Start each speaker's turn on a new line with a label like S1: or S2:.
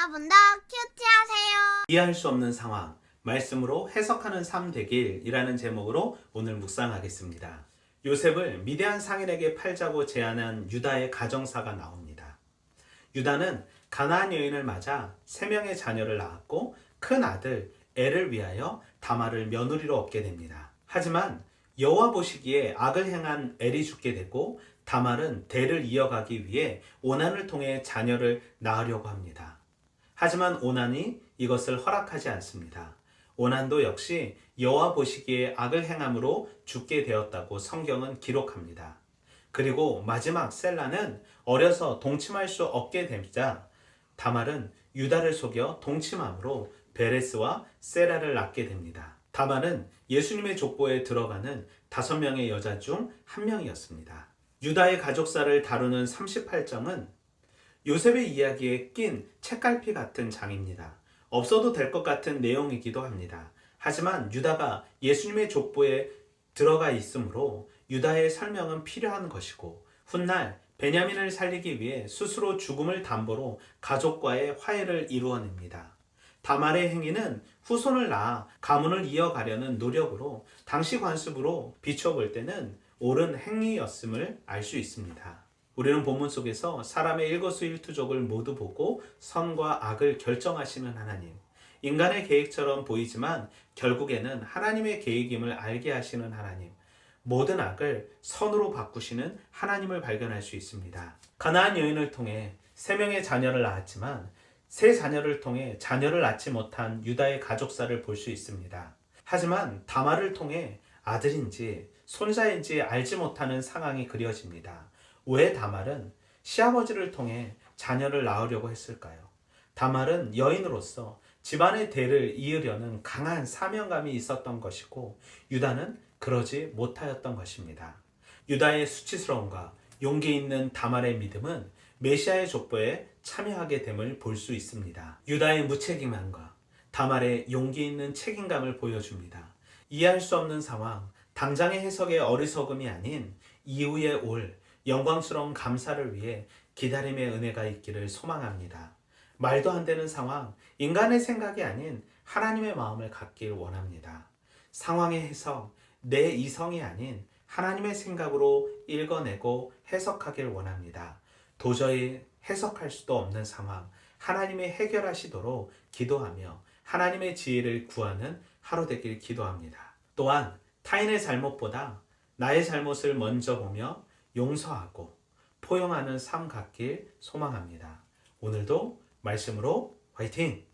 S1: 여러분도 큐티하세요.
S2: 이해할 수 없는 상황, 말씀으로 해석하는 삶 되길이라는 제목으로 오늘 묵상하겠습니다. 요셉을 미디안 상인에게 팔자고 제안한 유다의 가정사가 나옵니다. 유다는 가나안 여인을 맞아 3명의 자녀를 낳았고 큰 아들 엘을 위하여 다말을 며느리로 얻게 됩니다. 하지만 여호와 보시기에 악을 행한 엘이 죽게 되고 다말은 대를 이어가기 위해 오난을 통해 자녀를 낳으려고 합니다. 하지만 오난이 이것을 허락하지 않습니다. 오난도 역시 여호와 보시기에 악을 행함으로 죽게 되었다고 성경은 기록합니다. 그리고 마지막 셀라는 어려서 동침할 수 없게 되자 다말은 유다를 속여 동침함으로 베레스와 세라를 낳게 됩니다. 다말은 예수님의 족보에 들어가는 5명의 여자 중 한 명이었습니다. 유다의 가족사를 다루는 38장은 요셉의 이야기에 낀 책갈피 같은 장입니다. 없어도 될 것 같은 내용이기도 합니다. 하지만 유다가 예수님의 족보에 들어가 있으므로 유다의 설명은 필요한 것이고 훗날 베냐민을 살리기 위해 스스로 죽음을 담보로 가족과의 화해를 이루어냅니다. 다말의 행위는 후손을 낳아 가문을 이어가려는 노력으로 당시 관습으로 비춰볼 때는 옳은 행위였음을 알 수 있습니다. 우리는 본문 속에서 사람의 일거수일투족을 모두 보고 선과 악을 결정하시는 하나님, 인간의 계획처럼 보이지만 결국에는 하나님의 계획임을 알게 하시는 하나님, 모든 악을 선으로 바꾸시는 하나님을 발견할 수 있습니다. 가나안 여인을 통해 3명의 자녀를 낳았지만 3자녀를 통해 자녀를 낳지 못한 유다의 가족사를 볼 수 있습니다. 하지만 다말을 통해 아들인지 손자인지 알지 못하는 상황이 그려집니다. 왜 다말은 시아버지를 통해 자녀를 낳으려고 했을까요? 다말은 여인으로서 집안의 대를 이으려는 강한 사명감이 있었던 것이고 유다는 그러지 못하였던 것입니다. 유다의 수치스러움과 용기 있는 다말의 믿음은 메시아의 족보에 참여하게 됨을 볼 수 있습니다. 유다의 무책임함과 다말의 용기 있는 책임감을 보여줍니다. 이해할 수 없는 상황, 당장의 해석의 어리석음이 아닌 이후에 올 영광스러운 감사를 위해 기다림의 은혜가 있기를 소망합니다. 말도 안 되는 상황, 인간의 생각이 아닌 하나님의 마음을 갖길 원합니다. 상황의 해석, 내 이성이 아닌 하나님의 생각으로 읽어내고 해석하길 원합니다. 도저히 해석할 수도 없는 상황, 하나님이 해결하시도록 기도하며 하나님의 지혜를 구하는 하루 되길 기도합니다. 또한 타인의 잘못보다 나의 잘못을 먼저 보며 용서하고 포용하는 삶 갖길 소망합니다. 오늘도 말씀으로 화이팅!